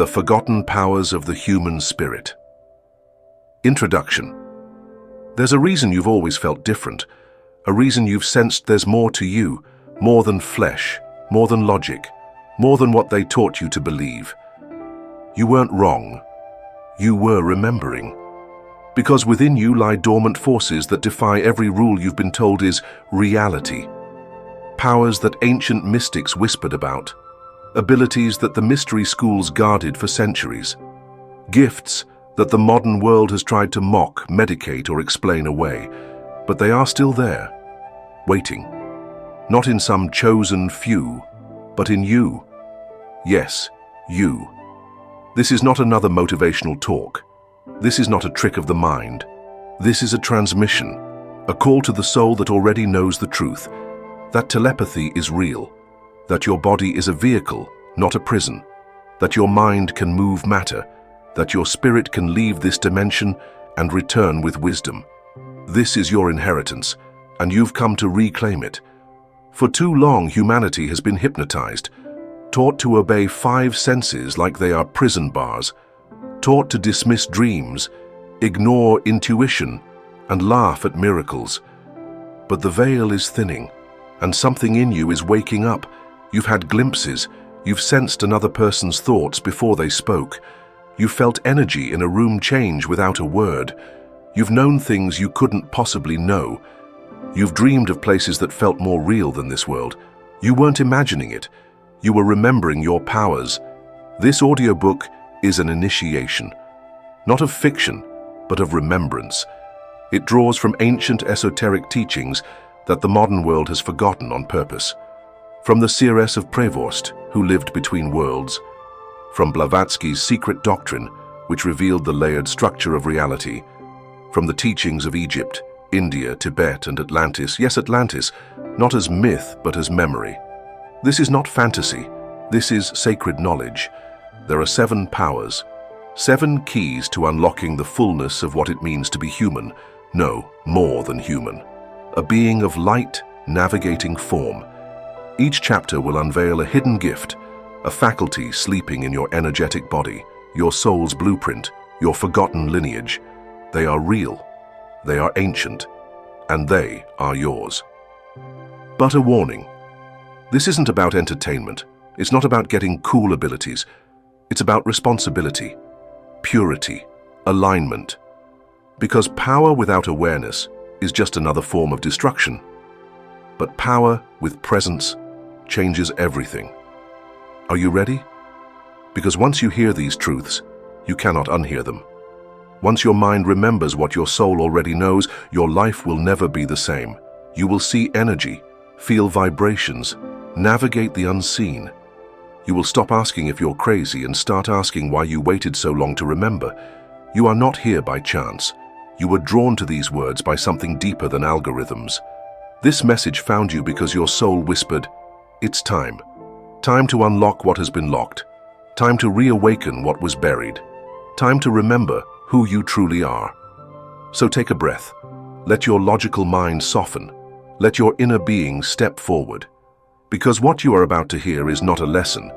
The Forgotten Powers of the Human Spirit. Introduction. There's a reason you've always felt different, a reason you've sensed there's more to you, more than flesh, more than logic, more than what they taught you to believe. You weren't wrong. You were remembering. Because within you lie dormant forces that defy every rule you've been told is reality. Powers that ancient mystics whispered about. Abilities that the mystery schools guarded for centuries. Gifts that the modern world has tried to mock, medicate, or explain away. But they are still there, waiting. Not in some chosen few, but in you. Yes, you. This is not another motivational talk. This is not a trick of the mind. This is a transmission, a call to the soul that already knows the truth, that telepathy is real, that your body is a vehicle, not a prison, that your mind can move matter, that your spirit can leave this dimension and return with wisdom. This is your inheritance, and you've come to reclaim it. For too long, humanity has been hypnotized, taught to obey 5 senses like they are prison bars, taught to dismiss dreams, ignore intuition, and laugh at miracles. But the veil is thinning, and something in you is waking up. You've had glimpses, you've sensed another person's thoughts before they spoke. You've felt energy in a room change without a word. You've known things you couldn't possibly know. You've dreamed of places that felt more real than this world. You weren't imagining it. You were remembering your powers. This audiobook is an initiation, not of fiction, but of remembrance. It draws from ancient esoteric teachings that the modern world has forgotten on purpose. From the seeress of Prevorst, who lived between worlds. From Blavatsky's secret doctrine, which revealed the layered structure of reality. From the teachings of Egypt, India, Tibet, and Atlantis. Yes, Atlantis, not as myth, but as memory. This is not fantasy. This is sacred knowledge. There are 7 powers, 7 keys to unlocking the fullness of what it means to be human. No, more than human. A being of light, navigating form. Each chapter will unveil a hidden gift, a faculty sleeping in your energetic body, your soul's blueprint, your forgotten lineage. They are real, they are ancient, and they are yours. But a warning. This isn't about entertainment. It's not about getting cool abilities. It's about responsibility, purity, alignment. Because power without awareness is just another form of destruction. But power with presence changes everything. Are you ready? Because once you hear these truths, you cannot unhear them. Once your mind remembers what your soul already knows, your life will never be the same. You will see energy, feel vibrations, navigate the unseen. You will stop asking if you're crazy and start asking why you waited so long to remember. You are not here by chance. You were drawn to these words by something deeper than algorithms. This message found you because your soul whispered, "It's time. Time to unlock what has been locked. Time to reawaken what was buried. Time to remember who you truly are." So take a breath. Let your logical mind soften. Let your inner being step forward. Because what you are about to hear is not a lesson.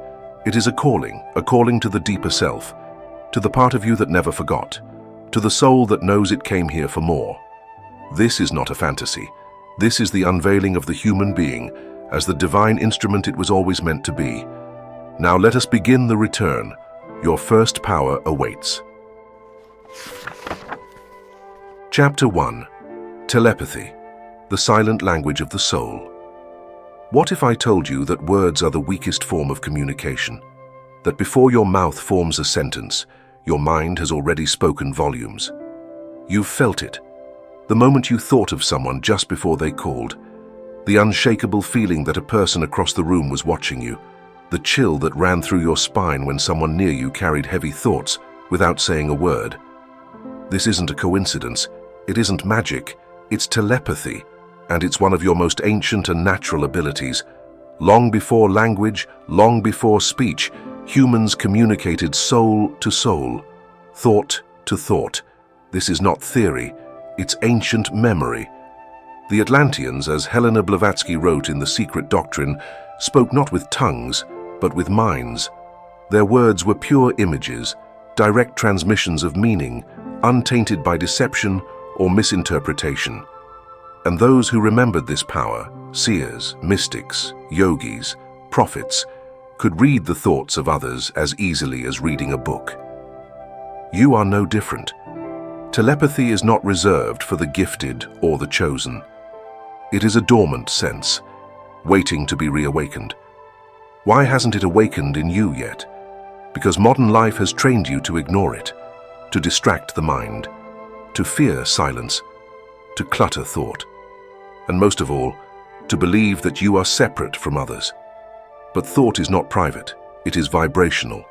It is a calling to the deeper self, to the part of you that never forgot, to the soul that knows it came here for more. This is not a fantasy. This is the unveiling of the human being as the divine instrument it was always meant to be. Now let us begin the return. Your first power awaits. Chapter 1. Telepathy, the silent language of the soul. What if I told you that words are the weakest form of communication? That before your mouth forms a sentence, your mind has already spoken volumes? You've felt it. The moment you thought of someone just before they called. The unshakable feeling that a person across the room was watching you. The chill that ran through your spine when someone near you carried heavy thoughts without saying a word. This isn't a coincidence. It isn't magic. It's telepathy. And it's one of your most ancient and natural abilities. Long before language, long before speech, humans communicated soul to soul, thought to thought. This is not theory, it's ancient memory. The Atlanteans, as Helena Blavatsky wrote in The Secret Doctrine, spoke not with tongues, but with minds. Their words were pure images, direct transmissions of meaning, untainted by deception or misinterpretation. And those who remembered this power, seers, mystics, yogis, prophets, could read the thoughts of others as easily as reading a book. You are no different. Telepathy is not reserved for the gifted or the chosen. It is a dormant sense, waiting to be reawakened. Why hasn't it awakened in you yet? Because modern life has trained you to ignore it, to distract the mind, to fear silence, to clutter thought, and most of all, to believe that you are separate from others. But thought is not private, it is vibrational,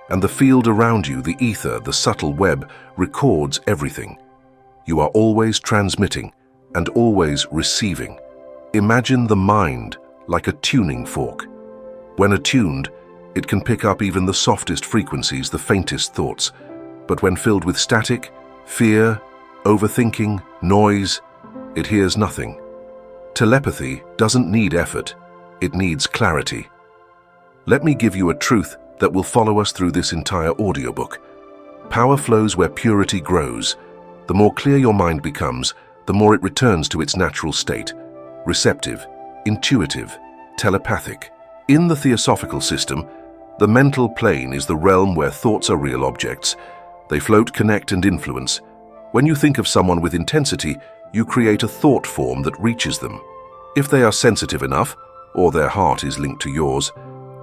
and the field around you, the ether, the subtle web, records everything. You are always transmitting and always receiving. Imagine the mind like a tuning fork. When attuned, it can pick up even the softest frequencies, the faintest thoughts. But when filled with static, fear, overthinking, noise, it hears nothing. Telepathy doesn't need effort, it needs clarity. Let me give you a truth that will follow us through this entire audiobook. Power flows where purity grows. The more clear your mind becomes, the more it returns to its natural state, receptive, intuitive, telepathic. In the theosophical system, the mental plane is the realm where thoughts are real objects. They float, connect, and influence. When you think of someone with intensity, you create a thought form that reaches them. If they are sensitive enough, or their heart is linked to yours,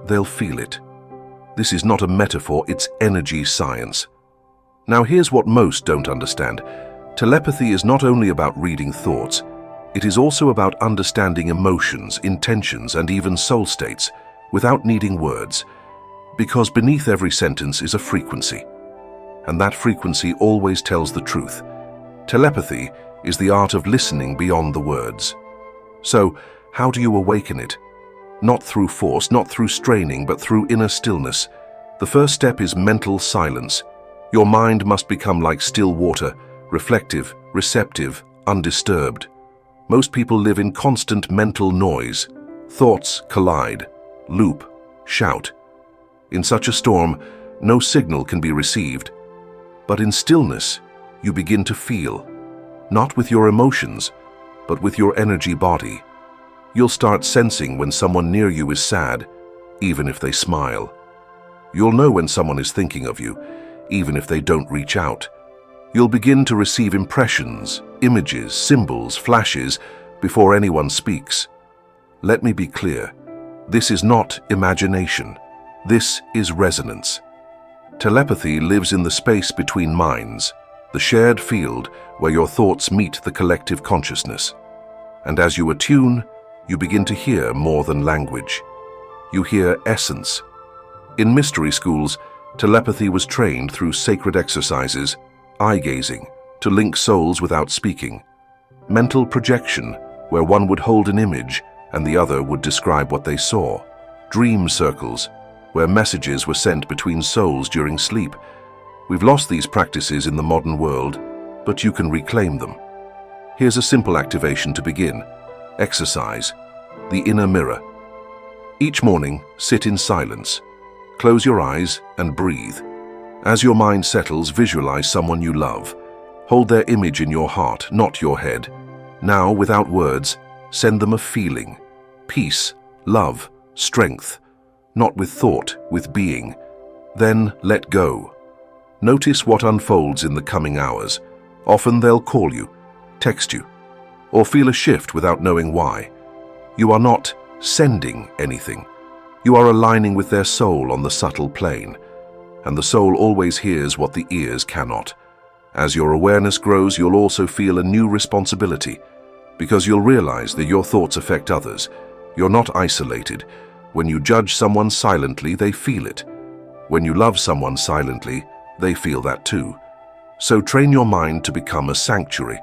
they'll feel it. This is not a metaphor, it's energy science. Now here's what most don't understand. Telepathy is not only about reading thoughts, it is also about understanding emotions, intentions, and even soul states without needing words. Because beneath every sentence is a frequency, and that frequency always tells the truth. Telepathy is the art of listening beyond the words. So, how do you awaken it? Not through force, not through straining, but through inner stillness. The first step is mental silence. Your mind must become like still water, reflective, receptive, undisturbed. Most people live in constant mental noise. Thoughts collide, loop, shout. In such a storm, no signal can be received. But in stillness, you begin to feel, not with your emotions, but with your energy body. You'll start sensing when someone near you is sad, even if they smile. You'll know when someone is thinking of you, even if they don't reach out. You'll begin to receive impressions, images, symbols, flashes, before anyone speaks. Let me be clear. This is not imagination. This is resonance. Telepathy lives in the space between minds, the shared field where your thoughts meet the collective consciousness. And as you attune, you begin to hear more than language. You hear essence. In mystery schools, telepathy was trained through sacred exercises, eye-gazing, to link souls without speaking. Mental projection, where one would hold an image and the other would describe what they saw. Dream circles, where messages were sent between souls during sleep. We've lost these practices in the modern world, but you can reclaim them. Here's a simple activation to begin. Exercise, the inner mirror. Each morning, sit in silence. Close your eyes and breathe. As your mind settles, visualize someone you love. Hold their image in your heart, not your head. Now, without words, send them a feeling. Peace, love, strength. Not with thought, with being. Then let go. Notice what unfolds in the coming hours. Often they'll call you, text you, or feel a shift without knowing why. You are not sending anything. You are aligning with their soul on the subtle plane. And the soul always hears what the ears cannot. As your awareness grows, you'll also feel a new responsibility, because you'll realize that your thoughts affect others. You're not isolated. When you judge someone silently, they feel it. When you love someone silently, they feel that too. So train your mind to become a sanctuary.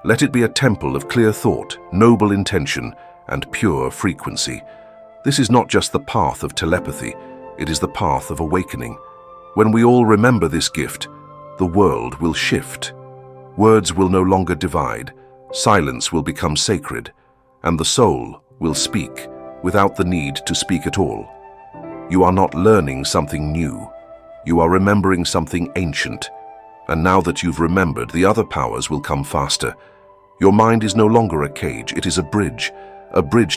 Let it be a temple of clear thought, noble intention, and pure frequency. This is not just the path of telepathy, it is the path of awakening. When we all remember this gift, the world will shift. Words will no longer divide, silence will become sacred, and the soul will speak without the need to speak at all. You are not learning something new. You are remembering something ancient. And now that you've remembered, the other powers will come faster. Your mind is no longer a cage, it is a bridge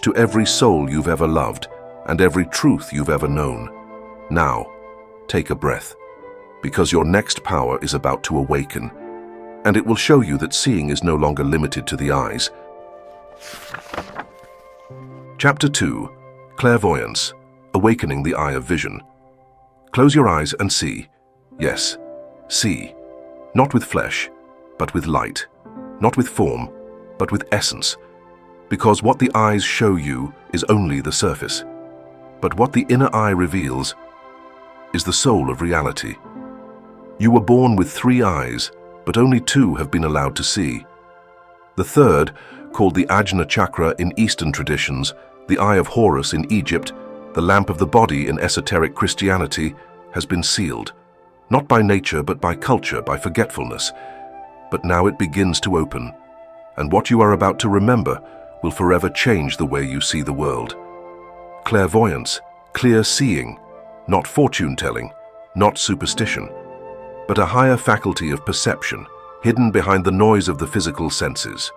to every soul you've ever loved and every truth you've ever known. Now, take a breath, because your next power is about to awaken, and it will show you that seeing is no longer limited to the eyes. Chapter 2. Clairvoyance, Awakening the Eye of Vision. Close your eyes and see. Yes, see. Not with flesh, but with light. Not with form, but with essence. Because what the eyes show you is only the surface. But what the inner eye reveals is the soul of reality. You were born with 3 eyes, but only 2 have been allowed to see. The third, called the Ajna chakra in Eastern traditions, the Eye of Horus in Egypt, the lamp of the body in esoteric Christianity, has been sealed. Not by nature, but by culture, by forgetfulness. But now it begins to open, and what you are about to remember will forever change the way you see the world. Clairvoyance, clear seeing, not fortune-telling, not superstition, but a higher faculty of perception, hidden behind the noise of the physical senses.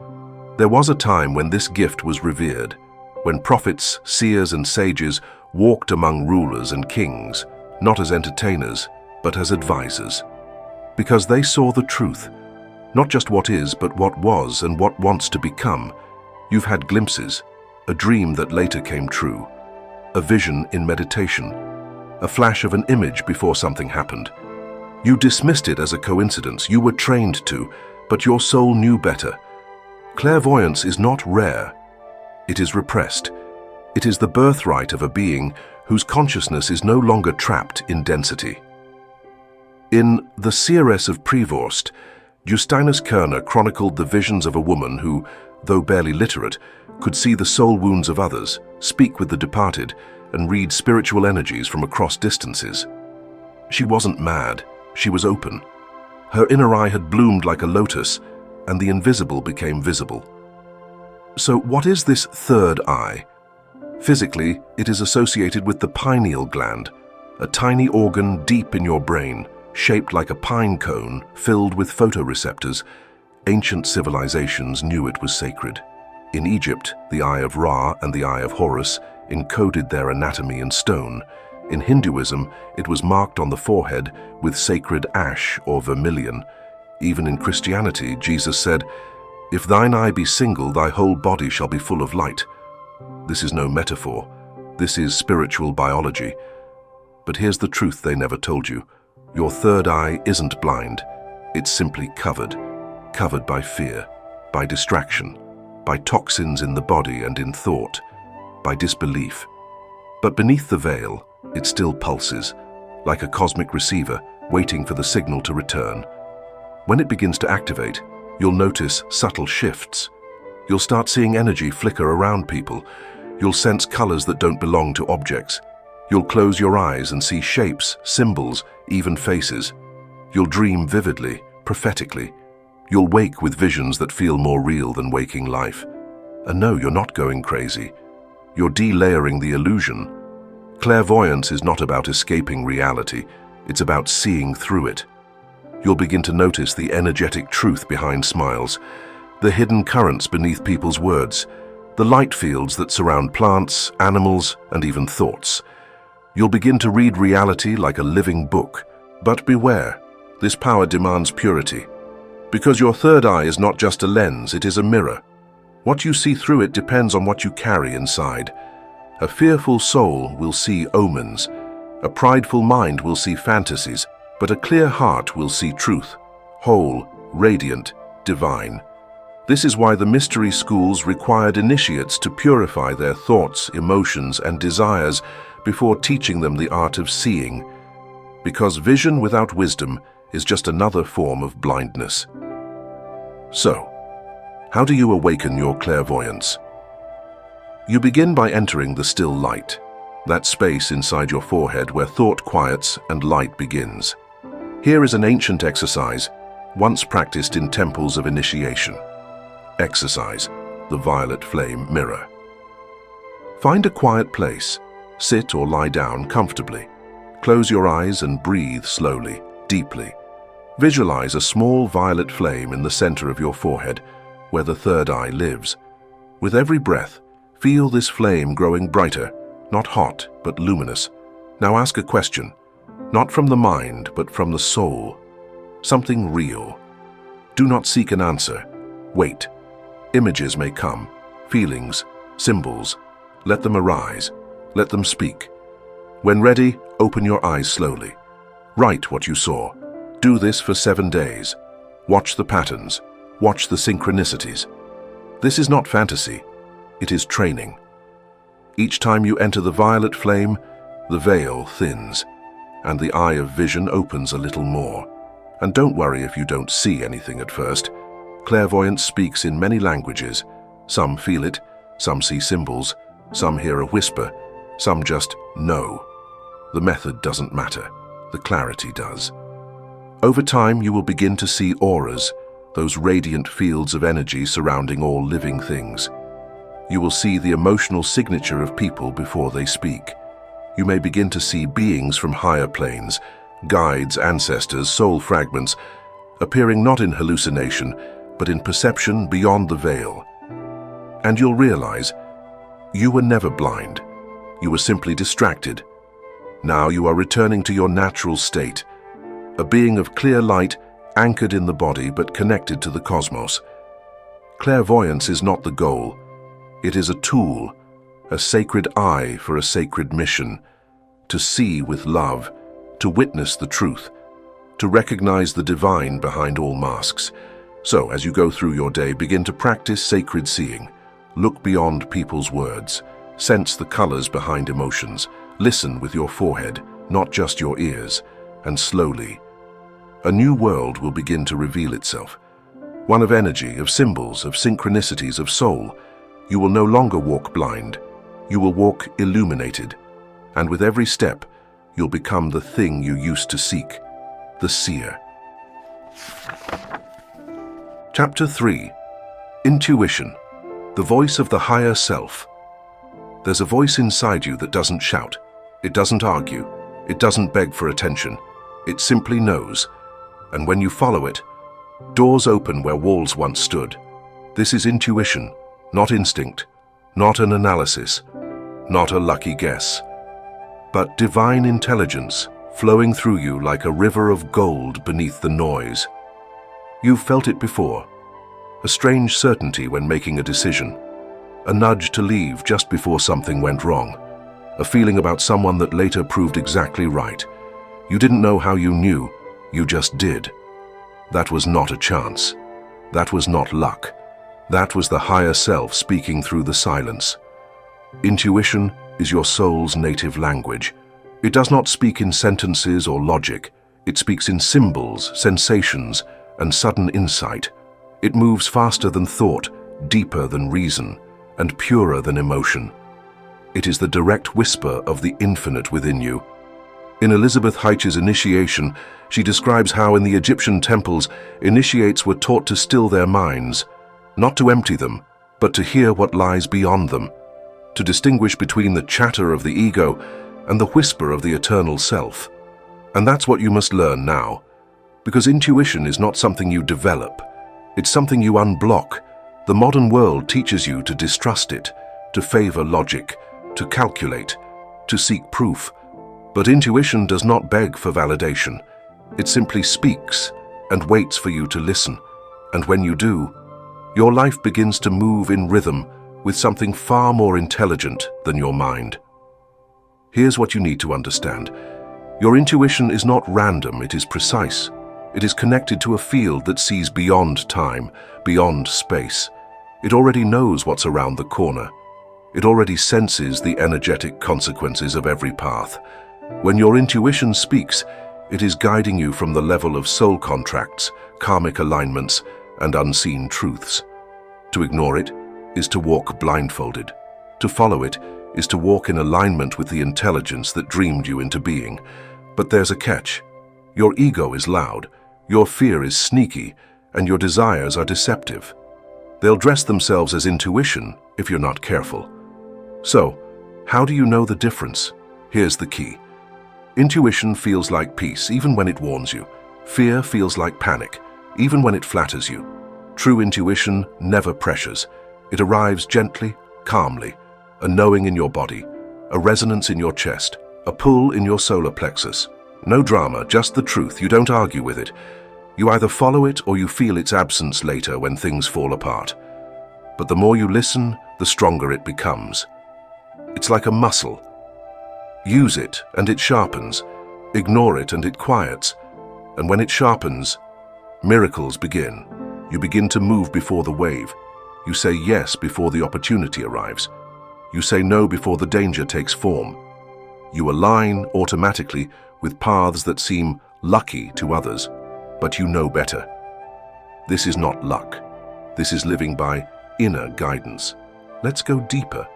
There was a time when this gift was revered, when prophets, seers, and sages walked among rulers and kings, not as entertainers, but as advisors, because they saw the truth, not just what is, but what was and what wants to become. You've had glimpses, a dream that later came true, a vision in meditation, a flash of an image before something happened. You dismissed it as a coincidence, you were trained to, but your soul knew better. Clairvoyance is not rare, it is repressed. It is the birthright of a being whose consciousness is no longer trapped in density. In The Seeress of Prevorst, Justinus Kerner chronicled the visions of a woman who, though barely literate, could see the soul wounds of others, speak with the departed, and read spiritual energies from across distances. She wasn't mad, she was open. Her inner eye had bloomed like a lotus, and the invisible became visible. So what is this third eye? Physically, it is associated with the pineal gland, a tiny organ deep in your brain, shaped like a pine cone filled with photoreceptors. Ancient civilizations knew it was sacred. In Egypt, the Eye of Ra and the Eye of Horus encoded their anatomy in stone. In Hinduism, it was marked on the forehead with sacred ash or vermilion. Even in Christianity, Jesus said, "If thine eye be single, thy whole body shall be full of light." This is no metaphor. This is spiritual biology. But here's the truth they never told you. Your third eye isn't blind. It's simply covered by fear, by distraction, by toxins in the body and in thought, by disbelief. But beneath the veil, it still pulses, like a cosmic receiver waiting for the signal to return. When it begins to activate, you'll notice subtle shifts. You'll start seeing energy flicker around people. You'll sense colors that don't belong to objects. You'll close your eyes and see shapes, symbols, even faces. You'll dream vividly, prophetically. You'll wake with visions that feel more real than waking life. And no, you're not going crazy. You're delayering the illusion. Clairvoyance is not about escaping reality. It's about seeing through it. You'll begin to notice the energetic truth behind smiles, the hidden currents beneath people's words, the light fields that surround plants, animals, and even thoughts. You'll begin to read reality like a living book. But beware, this power demands purity. Because your third eye is not just a lens, it is a mirror. What you see through it depends on what you carry inside. A fearful soul will see omens. A prideful mind will see fantasies. But a clear heart will see truth, whole, radiant, divine. This is why the mystery schools required initiates to purify their thoughts, emotions, and desires before teaching them the art of seeing. Because vision without wisdom is just another form of blindness. So, how do you awaken your clairvoyance? You begin by entering the still light, that space inside your forehead where thought quiets and light begins. Here is an ancient exercise, once practiced in temples of initiation. Exercise, the violet flame mirror. Find a quiet place, Sit or lie down comfortably. Close your eyes and breathe slowly, deeply. Visualize a small violet flame in the center of your forehead, where the third eye lives. With every breath, feel this flame growing brighter, not hot, but luminous. Now ask a question, not from the mind, but from the soul. Something real. Do not seek an answer. Wait. Images may come, feelings, symbols. Let them arise. Let them speak. When ready, open your eyes slowly. Write what you saw. Do this for 7 days. Watch the patterns. Watch the synchronicities. This is not fantasy. It is training. Each time you enter the violet flame, the veil thins, and the eye of vision opens a little more. And don't worry if you don't see anything at first. Clairvoyance speaks in many languages. Some feel it, some see symbols, some hear a whisper, some just know. The method doesn't matter, the clarity does. Over time, you will begin to see auras, those radiant fields of energy surrounding all living things. You will see the emotional signature of people before they speak. You may begin to see beings from higher planes, guides, ancestors, soul fragments, appearing not in hallucination, but in perception beyond the veil. And you'll realize, you were never blind. You were simply distracted. Now you are returning to your natural state, a being of clear light, anchored in the body but connected to the cosmos. Clairvoyance is not the goal. It is a tool, a sacred eye for a sacred mission, to see with love, to witness the truth, to recognize the divine behind all masks. So, as you go through your day, begin to practice sacred seeing. Look beyond people's words. Sense the colors behind emotions. Listen with your forehead, not just your ears. And slowly, a new world will begin to reveal itself. One of energy, of symbols, of synchronicities, of soul. You will no longer walk blind. You will walk illuminated. And with every step, you'll become the thing you used to seek, the seer. Chapter 3. Intuition, the voice of the higher self. There's a voice inside you that doesn't shout. It doesn't argue. It doesn't beg for attention. It simply knows. And when you follow it, doors open where walls once stood. This is intuition, not instinct, not an analysis, not a lucky guess, but divine intelligence flowing through you like a river of gold beneath the noise. You've felt it before, a strange certainty when making a decision, a nudge to leave just before something went wrong, a feeling about someone that later proved exactly right. You didn't know how you knew, you just did. That was not a chance. That was not luck. That was the higher self speaking through the silence. Intuition is your soul's native language. It does not speak in sentences or logic. It speaks in symbols, sensations, and sudden insight. It moves faster than thought, deeper than reason, and purer than emotion. It is the direct whisper of the infinite within you. In Elizabeth Heich's Initiation, she describes how in the Egyptian temples, initiates were taught to still their minds, not to empty them, but to hear what lies beyond them, to distinguish between the chatter of the ego and the whisper of the eternal self. And that's what you must learn now, because intuition is not something you develop, it's something you unblock. The modern world teaches you to distrust it, to favor logic, to calculate, to seek proof. But intuition does not beg for validation. It simply speaks and waits for you to listen. And when you do, your life begins to move in rhythm with something far more intelligent than your mind. Here's what you need to understand. Your intuition is not random, it is precise. It is connected to a field that sees beyond time, beyond space. It already knows what's around the corner. It already senses the energetic consequences of every path. When your intuition speaks, it is guiding you from the level of soul contracts, karmic alignments, and unseen truths. To ignore it is to walk blindfolded. To follow it is to walk in alignment with the intelligence that dreamed you into being. But there's a catch. Your ego is loud, your fear is sneaky, and your desires are deceptive. They'll dress themselves as intuition if you're not careful. So, How do you know the difference? Here's the key. Intuition feels like peace, even when it warns you. Fear feels like panic, even when it flatters you. True intuition never pressures. It arrives gently, calmly, a knowing in your body, a resonance in your chest, a pull in your solar plexus. No drama, just the truth. You don't argue with it. You either follow it or you feel its absence later when things fall apart. But the more you listen, the stronger it becomes. It's like a muscle. Use it and it sharpens. Ignore it and it quiets. And when it sharpens, miracles begin. You begin to move before the wave. You say yes before the opportunity arrives. You say no before the danger takes form. You align automatically with paths that seem lucky to others, but you know better. This is not luck. This is living by inner guidance. Let's go deeper.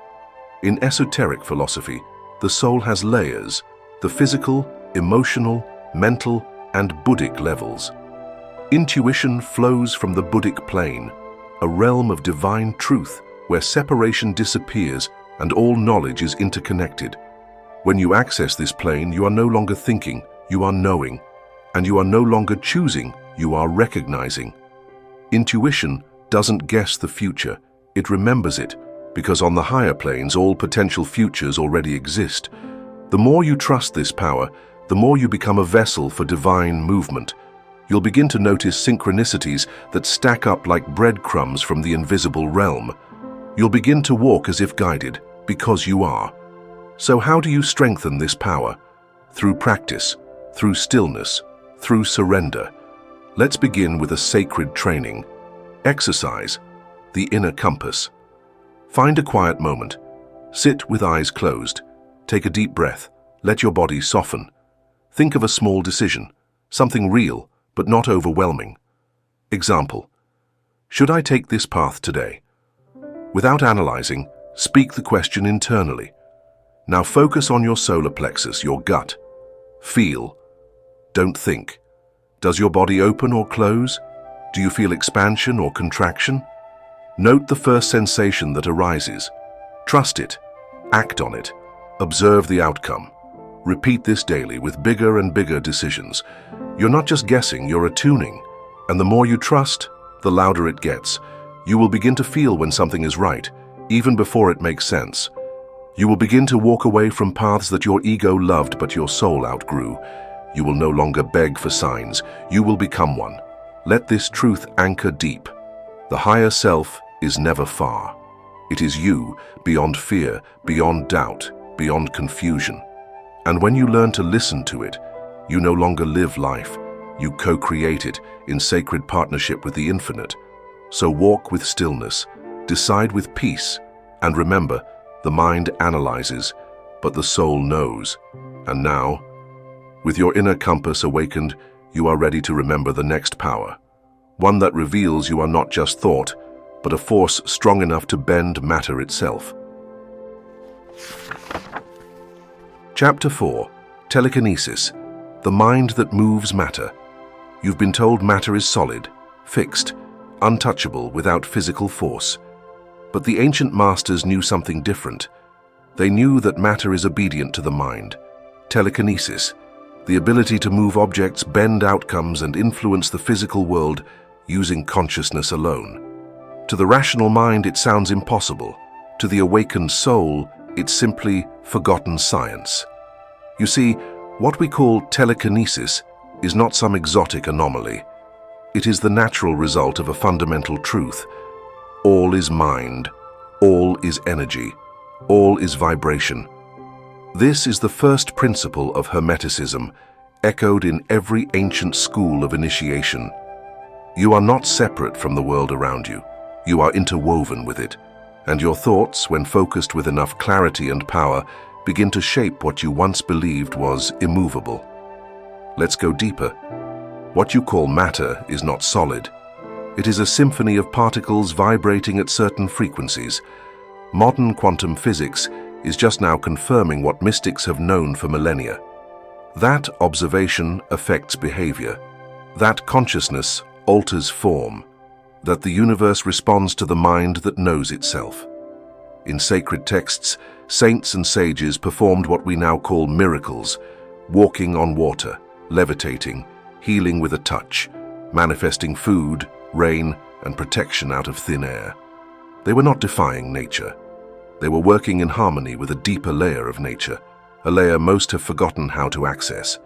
In esoteric philosophy, the soul has layers, the physical, emotional, mental, and Buddhic levels. Intuition flows from the Buddhic plane, a realm of divine truth where separation disappears and all knowledge is interconnected. When you access this plane, you are no longer thinking, you are knowing, and you are no longer choosing, you are recognizing. Intuition doesn't guess the future, it remembers it, because on the higher planes all potential futures already exist. The more you trust this power, the more you become a vessel for divine movement. You'll begin to notice synchronicities that stack up like breadcrumbs from the invisible realm. You'll begin to walk as if guided, because you are. So how do you strengthen this power? Through practice, through stillness, through surrender. Let's begin with a sacred training. Exercise, the inner compass. Find a quiet moment. Sit with eyes closed. Take a deep breath. Let your body soften. Think of a small decision, something real, but not overwhelming. Example: should I take this path today? Without analyzing, speak the question internally. Now focus on your solar plexus, your gut. Feel. Don't think. Does your body open or close? Do you feel expansion or contraction? Note the first sensation that arises. Trust it. Act on it. Observe the outcome. Repeat this daily with bigger and bigger decisions. You're not just guessing, you're attuning. And the more you trust, the louder it gets. You will begin to feel when something is right, even before it makes sense. You will begin to walk away from paths that your ego loved but your soul outgrew. You will no longer beg for signs. You will become one. Let this truth anchor deep. The higher self is never far. It is you, beyond fear, beyond doubt, beyond confusion. And when you learn to listen to it, you no longer live life. You co-create it in sacred partnership with the infinite. So walk with stillness, decide with peace, and remember, the mind analyzes, but the soul knows. And now, with your inner compass awakened, you are ready to remember the next power. One that reveals you are not just thought, but a force strong enough to bend matter itself. Chapter 4. Telekinesis, the mind that moves matter. You've been told matter is solid, fixed, untouchable without physical force. But the ancient masters knew something different. They knew that matter is obedient to the mind. Telekinesis, the ability to move objects, bend outcomes, and influence the physical world using consciousness alone. To the rational mind, it sounds impossible. To the awakened soul, it's simply forgotten science. You see, what we call telekinesis is not some exotic anomaly. It is the natural result of a fundamental truth. All is mind, all is energy, all is vibration. This is the first principle of Hermeticism, echoed in every ancient school of initiation. You are not separate from the world around you. You are interwoven with it, and your thoughts, when focused with enough clarity and power, begin to shape what you once believed was immovable. Let's go deeper. What you call matter is not solid. It is a symphony of particles vibrating at certain frequencies. Modern quantum physics is just now confirming what mystics have known for millennia. That observation affects behavior. That consciousness alters form. That the universe responds to the mind that knows itself. In sacred texts, saints and sages performed what we now call miracles, walking on water, levitating, healing with a touch, manifesting food, rain, and protection out of thin air. They were not defying nature. They were working in harmony with a deeper layer of nature, a layer most have forgotten how to access.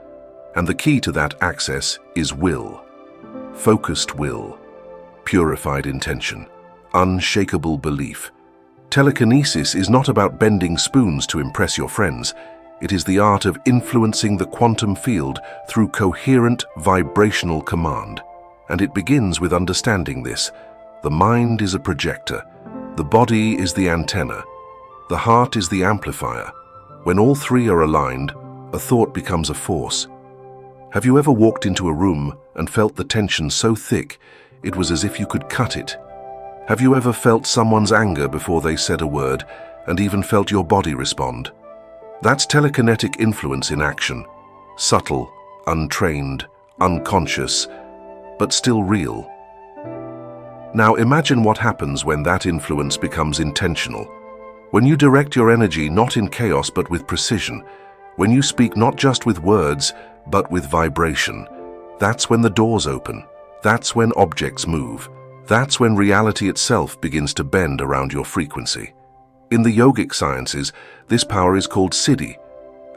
And the key to that access is will. Focused will, purified intention, unshakable belief. Telekinesis is not about bending spoons to impress your friends. It is the art of influencing the quantum field through coherent vibrational command. And it begins with understanding this. The mind is a projector. The body is the antenna. The heart is the amplifier. When all three are aligned, a thought becomes a force. Have you ever walked into a room and felt the tension so thick it was as if you could cut it? Have you ever felt someone's anger before they said a word and even felt your body respond? That's telekinetic influence in action. Subtle, untrained, unconscious, but still real. Now imagine what happens when that influence becomes intentional. When you direct your energy not in chaos but with precision, when you speak not just with words but with vibration, that's when the doors open. That's when objects move. That's when reality itself begins to bend around your frequency. In the yogic sciences, this power is called siddhi,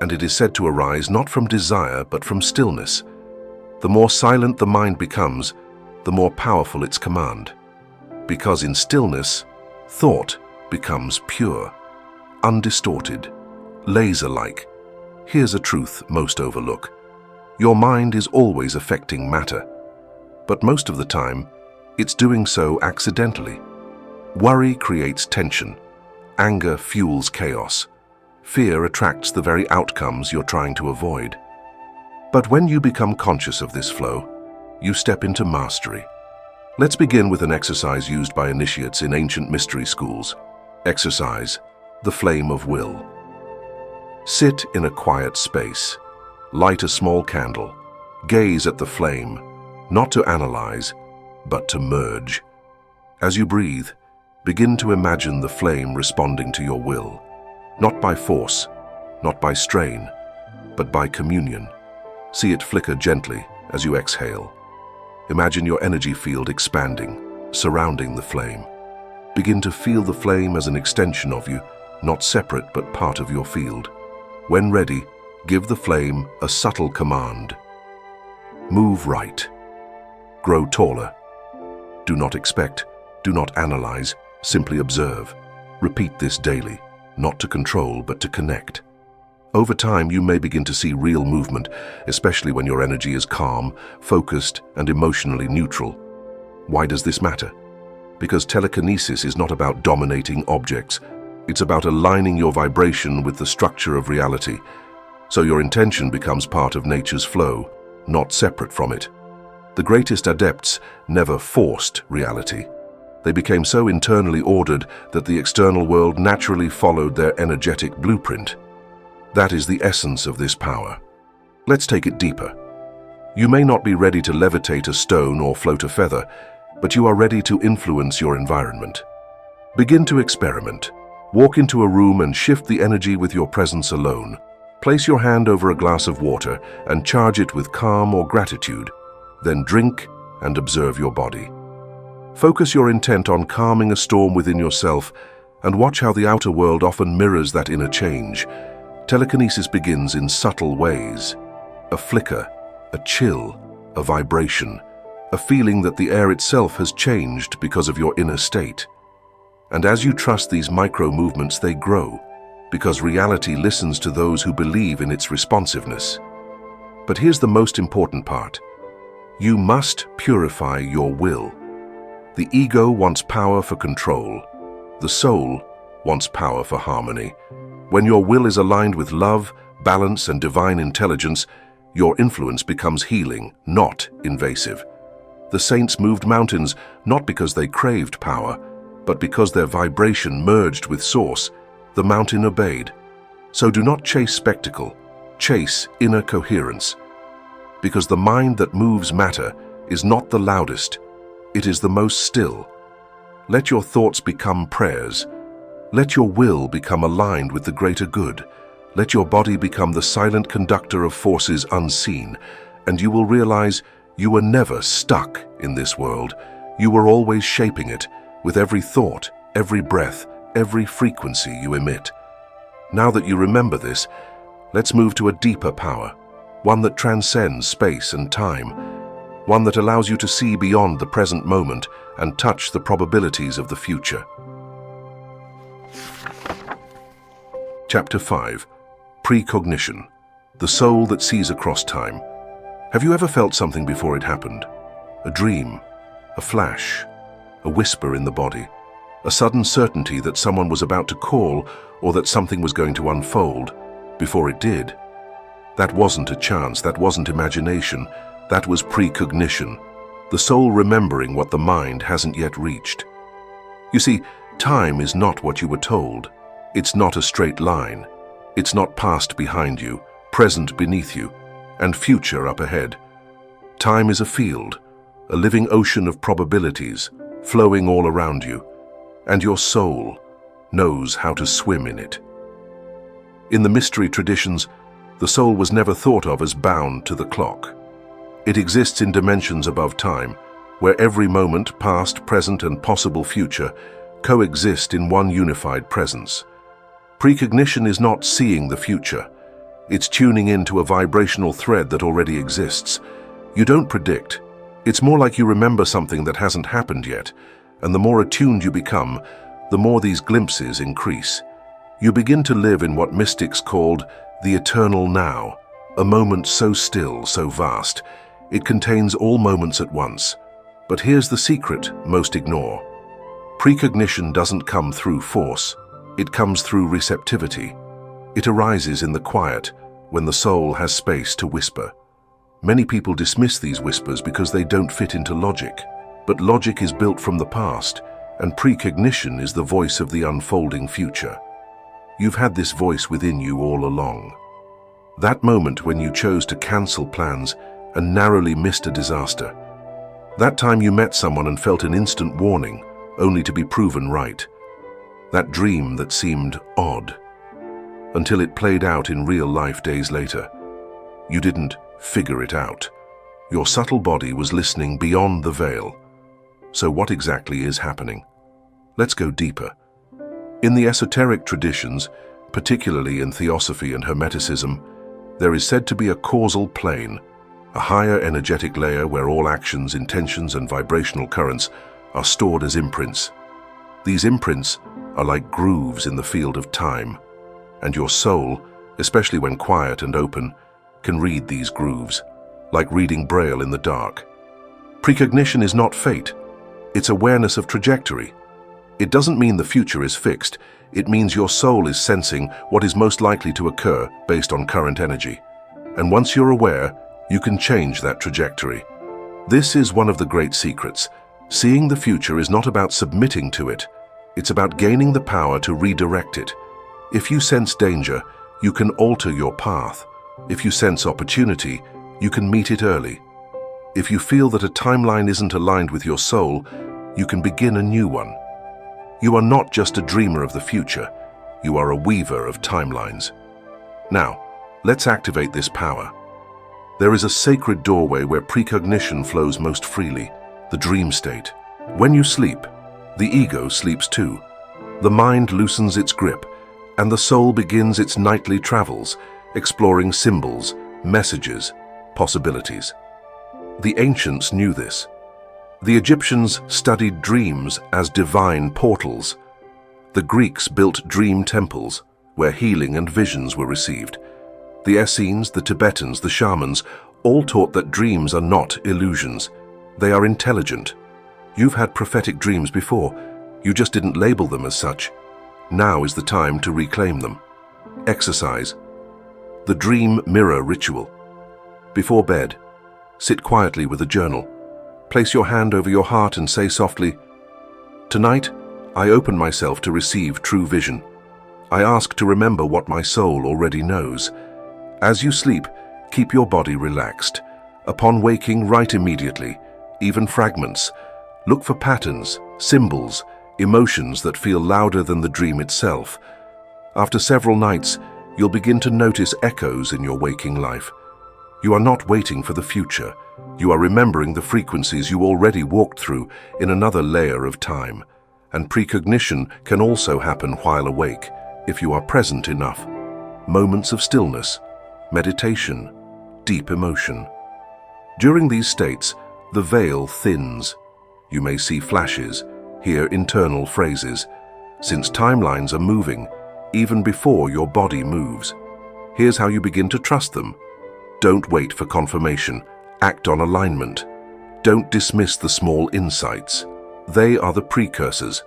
and it is said to arise not from desire but from stillness. The more silent the mind becomes, the more powerful its command. Because in stillness, thought becomes pure, undistorted, laser-like. Here's a truth most overlook. Your mind is always affecting matter, but most of the time, it's doing so accidentally. Worry creates tension. Anger fuels chaos. Fear attracts the very outcomes you're trying to avoid. But when you become conscious of this flow, you step into mastery. Let's begin with an exercise used by initiates in ancient mystery schools. Exercise, the flame of will. Sit in a quiet space. Light a small candle. Gaze at the flame, not to analyze, but to merge. As you breathe, begin to imagine the flame responding to your will, not by force, not by strain, but by communion. See it flicker gently as you exhale. Imagine your energy field expanding, surrounding the flame. Begin to feel the flame as an extension of you, not separate but part of your field. When ready, give the flame a subtle command. Move right. Grow taller. Do not expect, do not analyze, simply observe. Repeat this daily, not to control but to connect. Over time, you may begin to see real movement, especially when your energy is calm, focused, and emotionally neutral. Why does this matter? Because telekinesis is not about dominating objects. It's about aligning your vibration with the structure of reality, so your intention becomes part of nature's flow, not separate from it. The greatest adepts never forced reality. They became so internally ordered that the external world naturally followed their energetic blueprint. That is the essence of this power. Let's take it deeper. You may not be ready to levitate a stone or float a feather, but you are ready to influence your environment. Begin to experiment. Walk into a room and shift the energy with your presence alone. Place your hand over a glass of water and charge it with calm or gratitude. Then drink and observe your body. Focus your intent on calming a storm within yourself and watch how the outer world often mirrors that inner change. Telekinesis begins in subtle ways. A flicker, a chill, a vibration, a feeling that the air itself has changed because of your inner state. And as you trust these micro-movements, they grow, because reality listens to those who believe in its responsiveness. But here's the most important part. You must purify your will. The ego wants power for control. The soul wants power for harmony. When your will is aligned with love, balance, and divine intelligence, your influence becomes healing, not invasive. The saints moved mountains not because they craved power, but because their vibration merged with source. The mountain obeyed. So do not chase spectacle, chase inner coherence. Because the mind that moves matter is not the loudest, it is the most still. Let your thoughts become prayers. Let your will become aligned with the greater good. Let your body become the silent conductor of forces unseen, and you will realize you were never stuck in this world. You were always shaping it with every thought, every breath, every frequency you emit. Now that you remember this, let's move to a deeper power, one that transcends space and time, one that allows you to see beyond the present moment and touch the probabilities of the future. Chapter 5. Precognition, the soul that sees across time. Have you ever felt something before it happened? A dream, a flash, a whisper in the body, a sudden certainty that someone was about to call or that something was going to unfold before it did. That wasn't a chance, that wasn't imagination, that was precognition, the soul remembering what the mind hasn't yet reached. You see, time is not what you were told. It's not a straight line. It's not past behind you, present beneath you, and future up ahead. Time is a field, a living ocean of probabilities, flowing all around you, and your soul knows how to swim in it. In the mystery traditions, the soul was never thought of as bound to the clock. It exists in dimensions above time, where every moment, past, present, and possible future, coexist in one unified presence. Precognition is not seeing the future. It's tuning into a vibrational thread that already exists. You don't predict. It's more like you remember something that hasn't happened yet, and the more attuned you become, the more these glimpses increase. You begin to live in what mystics called the eternal now, a moment so still, so vast. It contains all moments at once. But here's the secret most ignore. Precognition doesn't come through force. It comes through receptivity. It arises in the quiet, when the soul has space to whisper. Many people dismiss these whispers because they don't fit into logic. But logic is built from the past, and precognition is the voice of the unfolding future. You've had this voice within you all along. That moment when you chose to cancel plans and narrowly missed a disaster. That time you met someone and felt an instant warning, only to be proven right. That dream that seemed odd, until it played out in real life days later. You didn't figure it out. Your subtle body was listening beyond the veil. So what exactly is happening? Let's go deeper. In the esoteric traditions, particularly in theosophy and hermeticism, there is said to be a causal plane, a higher energetic layer where all actions, intentions, and vibrational currents are stored as imprints. These imprints are like grooves in the field of time, and your soul, especially when quiet and open, can read these grooves, like reading Braille in the dark. Precognition is not fate. It's awareness of trajectory. It doesn't mean the future is fixed. It means your soul is sensing what is most likely to occur based on current energy. And once you're aware, you can change that trajectory. This is one of the great secrets. Seeing the future is not about submitting to it. It's about gaining the power to redirect it. If you sense danger, you can alter your path. If you sense opportunity, you can meet it early. If you feel that a timeline isn't aligned with your soul, you can begin a new one. You are not just a dreamer of the future, you are a weaver of timelines. Now, let's activate this power. There is a sacred doorway where precognition flows most freely, the dream state. When you sleep, the ego sleeps too. The mind loosens its grip, and the soul begins its nightly travels, exploring symbols, messages, possibilities. The ancients knew this. The Egyptians studied dreams as divine portals. The Greeks built dream temples, where healing and visions were received. The Essenes, the Tibetans, the shamans, all taught that dreams are not illusions. They are intelligent. You've had prophetic dreams before. You just didn't label them as such. Now is the time to reclaim them. Exercise. The dream mirror ritual. Before bed, sit quietly with a journal. Place your hand over your heart and say softly, "Tonight, I open myself to receive true vision. I ask to remember what my soul already knows." As you sleep, keep your body relaxed. Upon waking, write immediately, even fragments. Look for patterns, symbols, emotions that feel louder than the dream itself. After several nights, you'll begin to notice echoes in your waking life. You are not waiting for the future. You are remembering the frequencies you already walked through in another layer of time. And precognition can also happen while awake, if you are present enough. Moments of stillness, meditation, deep emotion. During these states, the veil thins. You may see flashes, hear internal phrases, since timelines are moving, even before your body moves. Here's how you begin to trust them. Don't wait for confirmation. Act on alignment. Don't dismiss the small insights. They are the precursors.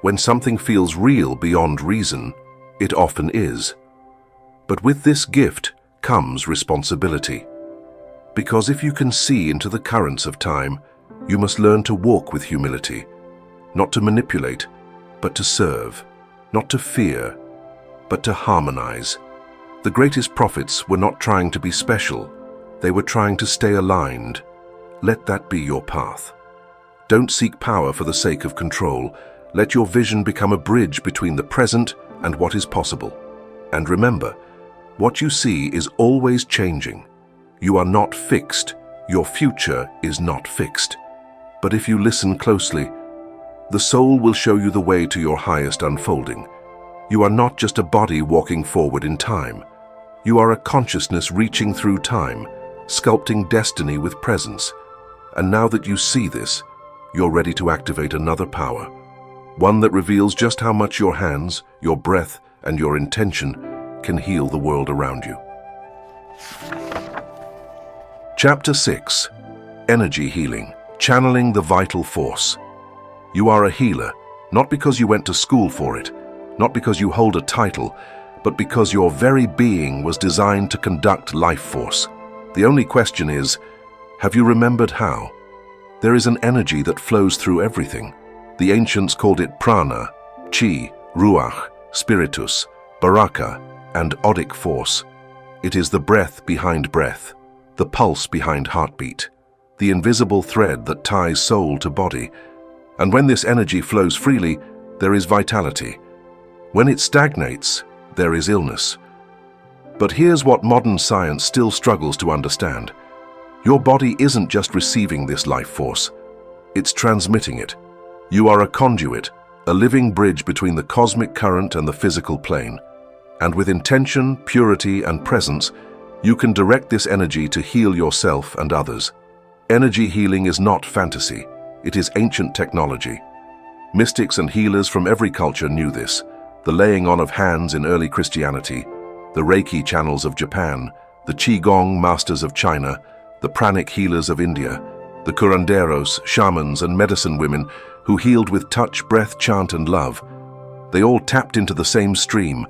When something feels real beyond reason, it often is. But with this gift comes responsibility. Because if you can see into the currents of time, you must learn to walk with humility, not to manipulate, but to serve, not to fear, but to harmonize. The greatest prophets were not trying to be special. They were trying to stay aligned. Let that be your path. Don't seek power for the sake of control. Let your vision become a bridge between the present and what is possible. And remember, what you see is always changing. You are not fixed. Your future is not fixed. But if you listen closely, the soul will show you the way to your highest unfolding. You are not just a body walking forward in time. You are a consciousness reaching through time, sculpting destiny with presence. And now that you see this, you're ready to activate another power. One that reveals just how much your hands, your breath, and your intention can heal the world around you. Chapter 6. Energy Healing. Channeling the Vital Force. You are a healer, not because you went to school for it, not because you hold a title, but because your very being was designed to conduct life force. The only question is, have you remembered how? There is an energy that flows through everything. The ancients called it prana, chi, ruach, spiritus, baraka, and odic force. It is the breath behind breath, the pulse behind heartbeat, the invisible thread that ties soul to body. And when this energy flows freely, there is vitality. When it stagnates, there is illness. But here's what modern science still struggles to understand. Your body isn't just receiving this life force, it's transmitting it. You are a conduit, a living bridge between the cosmic current and the physical plane. And with intention, purity, and presence, you can direct this energy to heal yourself and others. Energy healing is not fantasy, it is ancient technology. Mystics and healers from every culture knew this. The laying on of hands in early Christianity, the Reiki channels of Japan, the Qigong masters of China, the pranic healers of India, the curanderos, shamans, and medicine women who healed with touch, breath, chant, and love. They all tapped into the same stream,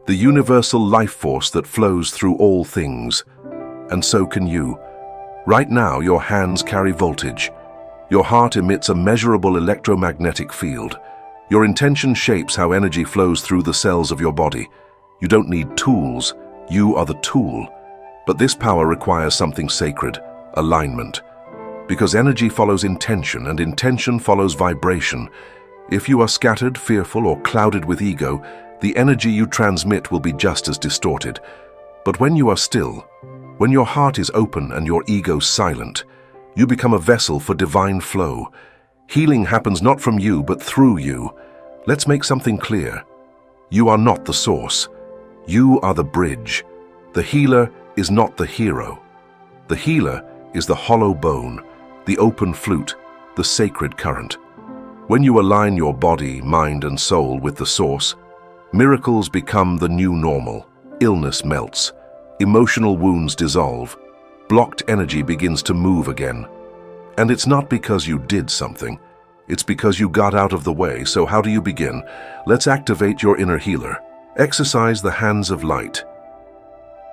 the universal life force that flows through all things. And so can you. Right now, your hands carry voltage. Your heart emits a measurable electromagnetic field. Your intention shapes how energy flows through the cells of your body. You don't need tools, you are the tool. But this power requires something sacred, alignment. Because energy follows intention, and intention follows vibration. If you are scattered, fearful, or clouded with ego, the energy you transmit will be just as distorted. But when you are still, when your heart is open and your ego silent, you become a vessel for divine flow. Healing happens not from you, but through you. Let's make something clear. You are not the source. You are the bridge. The healer is not the hero. The healer is the hollow bone, the open flute, the sacred current. When you align your body, mind, and soul with the source, miracles become the new normal. Illness melts. Emotional wounds dissolve. Blocked energy begins to move again. And it's not because you did something. It's because you got out of the way. So how do you begin? Let's activate your inner healer. Exercise the hands of light.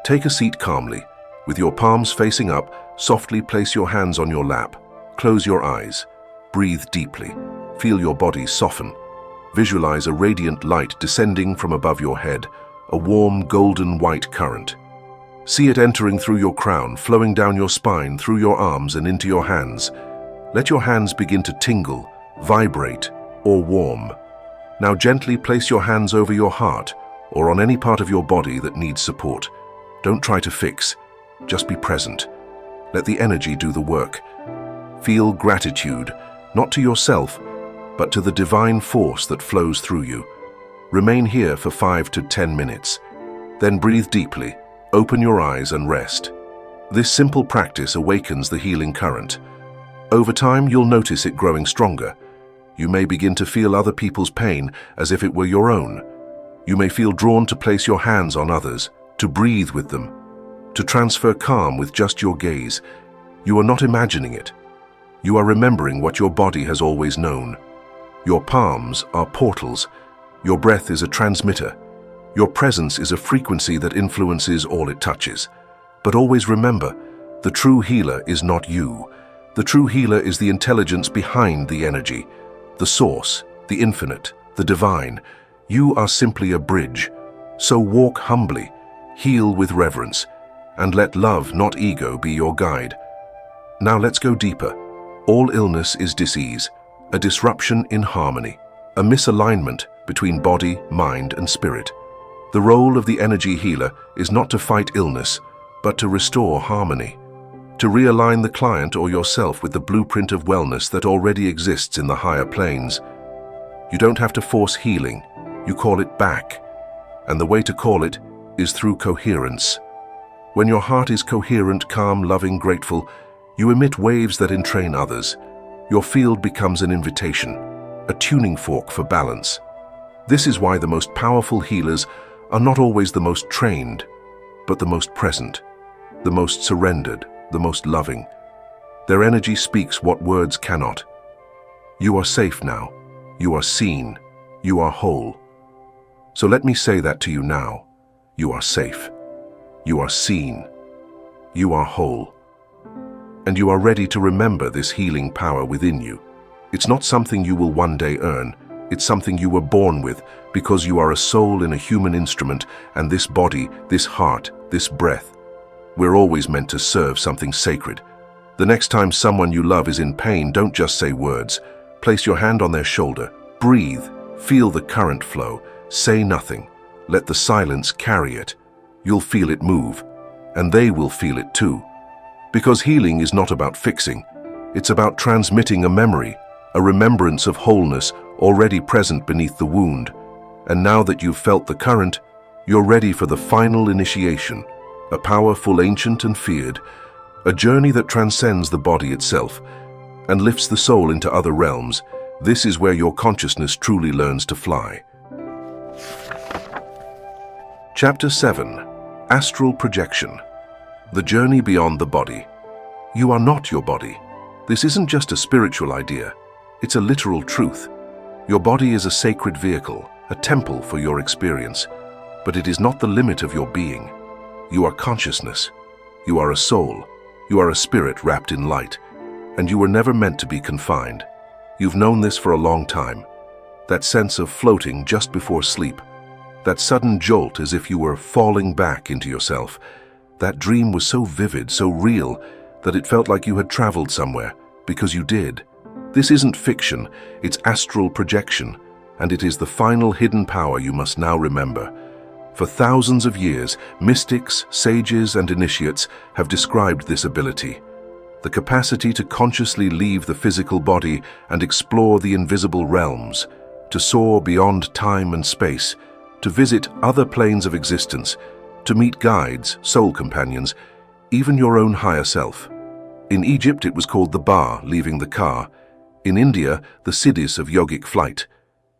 Take a seat calmly. With your palms facing up, softly place your hands on your lap. Close your eyes. Breathe deeply. Feel your body soften. Visualize a radiant light descending from above your head, a warm golden white current. See it entering through your crown, flowing down your spine, through your arms and into your hands. Let your hands begin to tingle, vibrate, or warm. Now gently place your hands over your heart or on any part of your body that needs support. Don't try to fix, just be present. Let the energy do the work. Feel gratitude, not to yourself, but to the divine force that flows through you. Remain here for 5 to 10 minutes. Then breathe deeply, open your eyes and rest. This simple practice awakens the healing current. Over time, you'll notice it growing stronger. You may begin to feel other people's pain as if it were your own. You may feel drawn to place your hands on others, to breathe with them, to transfer calm with just your gaze. You are not imagining it. You are remembering what your body has always known. Your palms are portals. Your breath is a transmitter. Your presence is a frequency that influences all it touches. But always remember, the true healer is not you. The true healer is the intelligence behind the energy, the source, the infinite, the divine. You are simply a bridge. So walk humbly, heal with reverence, and let love, not ego, be your guide. Now let's go deeper. All illness is disease, a disruption in harmony, a misalignment between body, mind, and spirit. The role of the energy healer is not to fight illness, but to restore harmony, to realign the client or yourself with the blueprint of wellness that already exists in the higher planes. You don't have to force healing, you call it back, and the way to call it is through coherence. When your heart is coherent, calm, loving, grateful, you emit waves that entrain others. Your field becomes an invitation, a tuning fork for balance. This is why the most powerful healers are not always the most trained, but the most present, the most surrendered, the most loving. Their energy speaks what words cannot. You are safe now. You are seen. You are whole. So let me say that to you now. You are safe. You are seen. You are whole. And you are ready to remember this healing power within you. It's not something you will one day earn. It's something you were born with because you are a soul in a human instrument, and this body, this heart, this breath. We're always meant to serve something sacred. The next time someone you love is in pain, don't just say words. Place your hand on their shoulder. Breathe. Feel the current flow. Say nothing. Let the silence carry it. You'll feel it move, and they will feel it too. Because healing is not about fixing. It's about transmitting a memory, a remembrance of wholeness already present beneath the wound. And now that you've felt the current, you're ready for the final initiation, a powerful, ancient and feared, a journey that transcends the body itself and lifts the soul into other realms. This is where your consciousness truly learns to fly. Chapter 7. Astral Projection. The journey beyond the body. You are not your body. This isn't just a spiritual idea. It's a literal truth. Your body is a sacred vehicle, a temple for your experience, but it is not the limit of your being. You are consciousness. You are a soul. You are a spirit wrapped in light, and you were never meant to be confined. You've known this for a long time. That sense of floating just before sleep, that sudden jolt as if you were falling back into yourself. That dream was so vivid, so real, that it felt like you had traveled somewhere, because you did. This isn't fiction, it's astral projection, and it is the final hidden power you must now remember. For thousands of years, mystics, sages, and initiates have described this ability. The capacity to consciously leave the physical body and explore the invisible realms, to soar beyond time and space, to visit other planes of existence, to meet guides, soul companions, even your own higher self. In Egypt, it was called the Ba, leaving the car. In India, the Siddhis of yogic flight.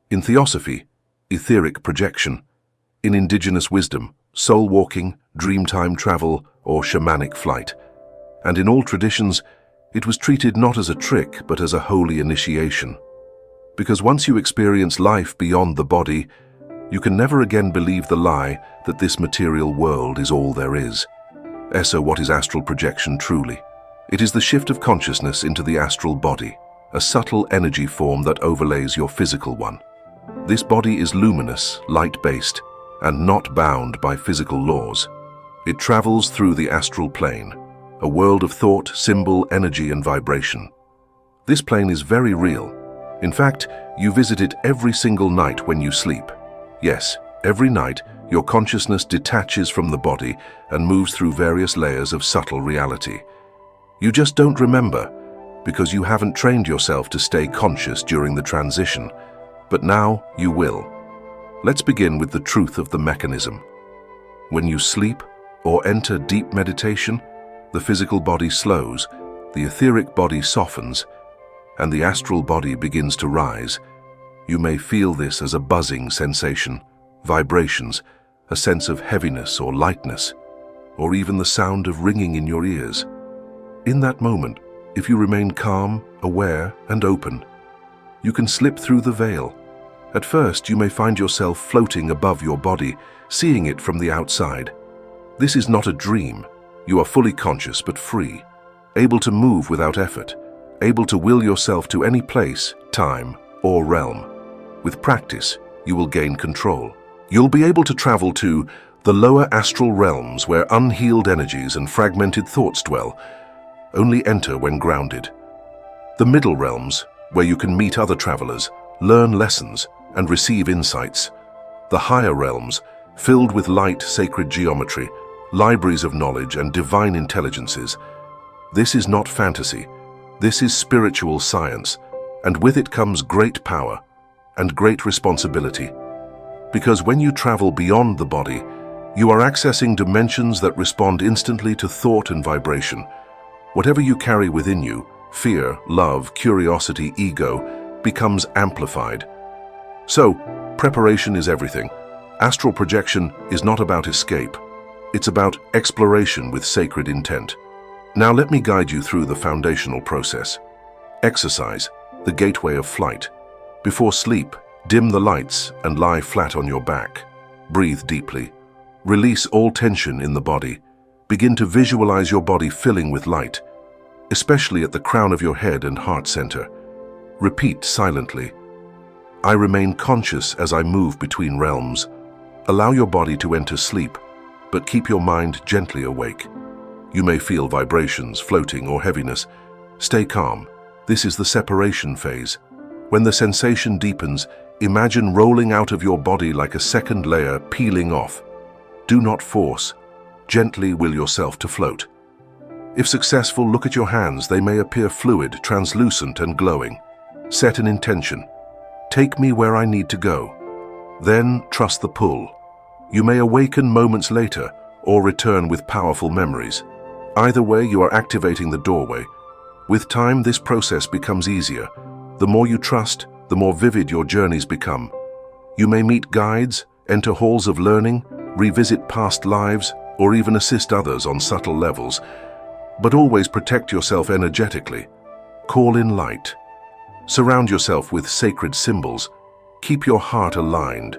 In Theosophy, etheric projection. In indigenous wisdom, soul walking, dreamtime travel, or shamanic flight. And in all traditions, it was treated not as a trick, but as a holy initiation. Because once you experience life beyond the body, you can never again believe the lie that this material world is all there is. So what is astral projection truly? It is the shift of consciousness into the astral body, a subtle energy form that overlays your physical one. This body is luminous, light-based, and not bound by physical laws. It travels through the astral plane, a world of thought, symbol, energy, and vibration. This plane is very real. In fact, you visit it every single night when you sleep. Yes, every night, your consciousness detaches from the body and moves through various layers of subtle reality. You just don't remember, because you haven't trained yourself to stay conscious during the transition. But now you will. Let's begin with the truth of the mechanism. When you sleep or enter deep meditation, the physical body slows, the etheric body softens, and the astral body begins to rise. You may feel this as a buzzing sensation, vibrations, a sense of heaviness or lightness, or even the sound of ringing in your ears. In that moment, if you remain calm, aware, and open, you can slip through the veil. At first, you may find yourself floating above your body, seeing it from the outside. This is not a dream. You are fully conscious but free, able to move without effort, able to will yourself to any place, time, or realm. With practice, you will gain control. You'll be able to travel to the lower astral realms where unhealed energies and fragmented thoughts dwell. Only enter when grounded. The middle realms, where you can meet other travelers, learn lessons, and receive insights. The higher realms, filled with light, sacred geometry, libraries of knowledge, and divine intelligences. This is not fantasy. This is spiritual science, and with it comes great power and great responsibility. Because when you travel beyond the body, you are accessing dimensions that respond instantly to thought and vibration. Whatever you carry within you, fear, love, curiosity, ego, becomes amplified. So, preparation is everything. Astral projection is not about escape. It's about exploration with sacred intent. Now let me guide you through the foundational process. Exercise, the gateway of flight. Before sleep, dim the lights and lie flat on your back. Breathe deeply. Release all tension in the body. Begin to visualize your body filling with light, especially at the crown of your head and heart center. Repeat silently. I remain conscious as I move between realms. Allow your body to enter sleep, but keep your mind gently awake. You may feel vibrations, floating, or heaviness. Stay calm. This is the separation phase. When the sensation deepens, imagine rolling out of your body like a second layer peeling off. Do not force. Gently will yourself to float. If successful, look at your hands. They may appear fluid, translucent, and glowing. Set an intention. Take me where I need to go. Then trust the pull. You may awaken moments later or return with powerful memories. Either way, you are activating the doorway. With time, this process becomes easier. The more you trust, the more vivid your journeys become. You may meet guides, enter halls of learning, revisit past lives, or even assist others on subtle levels. But always protect yourself energetically. Call in light. Surround yourself with sacred symbols. Keep your heart aligned.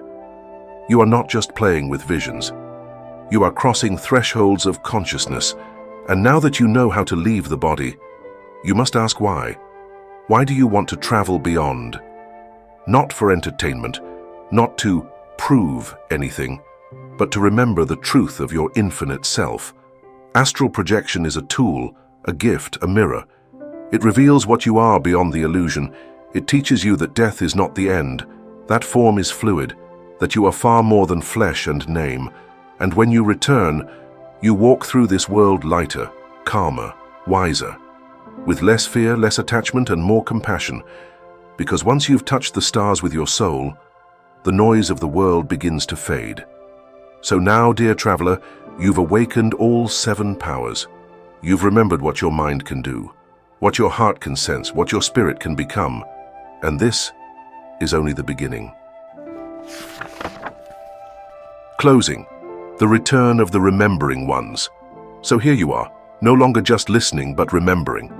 You are not just playing with visions. You are crossing thresholds of consciousness. And now that you know how to leave the body, you must ask why. Why do you want to travel beyond? Not for entertainment, not to prove anything, but to remember the truth of your infinite self. Astral projection is a tool, a gift, a mirror. It reveals what you are beyond the illusion. It teaches you that death is not the end, that form is fluid, that you are far more than flesh and name. And when you return, you walk through this world lighter, calmer, wiser, with less fear, less attachment, and more compassion. Because once you've touched the stars with your soul, the noise of the world begins to fade. So now, dear traveler, you've awakened all 7 powers. You've remembered what your mind can do, what your heart can sense, what your spirit can become. And this is only the beginning. Closing. The return of the remembering ones. So here you are, no longer just listening but remembering.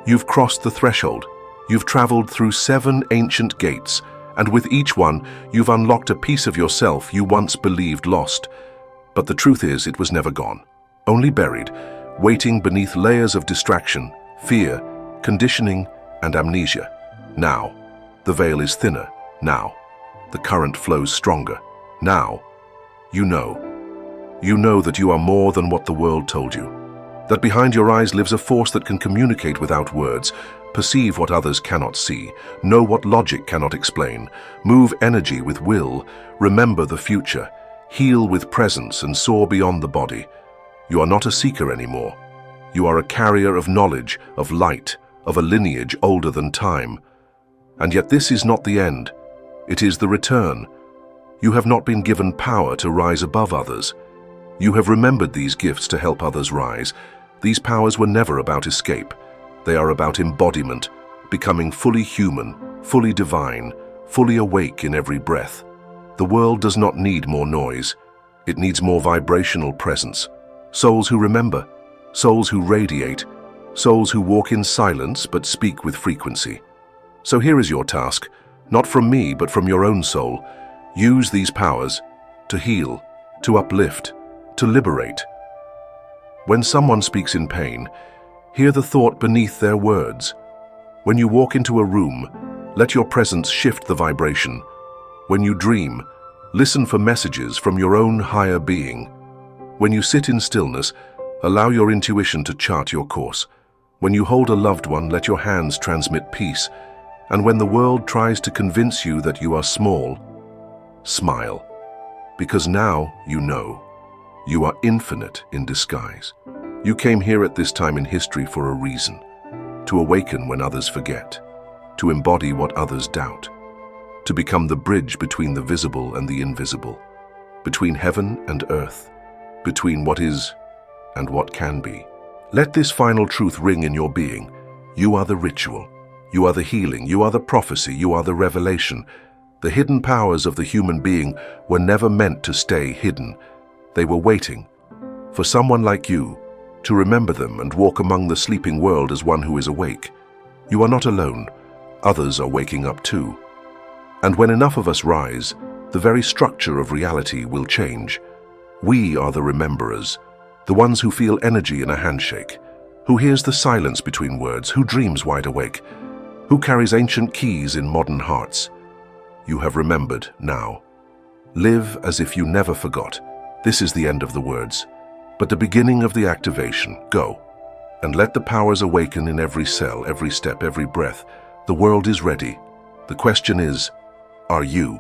You've crossed the threshold. You've traveled through 7 ancient gates, and with each one, you've unlocked a piece of yourself you once believed lost. But the truth is, it was never gone, only buried, waiting beneath layers of distraction, fear, conditioning, and amnesia. Now, the veil is thinner. Now, the current flows stronger. Now, you know that you are more than what the world told you. That behind your eyes lives a force that can communicate without words, perceive what others cannot see, know what logic cannot explain, move energy with will, remember the future, heal with presence and soar beyond the body. You are not a seeker anymore. You are a carrier of knowledge, of light, of a lineage older than time. And yet this is not the end. It is the return. You have not been given power to rise above others. You have remembered these gifts to help others rise. These powers were never about escape. They are about embodiment, becoming fully human, fully divine, fully awake in every breath. The world does not need more noise. It needs more vibrational presence. Souls who remember, souls who radiate, souls who walk in silence but speak with frequency. So here is your task, not from me but from your own soul. Use these powers to heal, to uplift, to liberate. When someone speaks in pain, hear the thought beneath their words. When you walk into a room, let your presence shift the vibration. When you dream, listen for messages from your own higher being. When you sit in stillness, allow your intuition to chart your course. When you hold a loved one, let your hands transmit peace. And when the world tries to convince you that you are small, smile. Because now you know. You are infinite in disguise. You came here at this time in history for a reason. To awaken when others forget. To embody what others doubt. To become the bridge between the visible and the invisible. Between heaven and earth. Between what is and what can be. Let this final truth ring in your being. You are the ritual. You are the healing. You are the prophecy. You are the revelation. The hidden powers of the human being were never meant to stay hidden. They were waiting for someone like you to remember them and walk among the sleeping world as one who is awake. You are not alone. Others are waking up too. And when enough of us rise, the very structure of reality will change. We are the rememberers, the ones who feel energy in a handshake, who hears the silence between words, who dreams wide awake, who carries ancient keys in modern hearts. You have remembered now. Live as if you never forgot. This is the end of the words, but the beginning of the activation. Go, and let the powers awaken in every cell, every step, every breath. The world is ready. The question is, are you?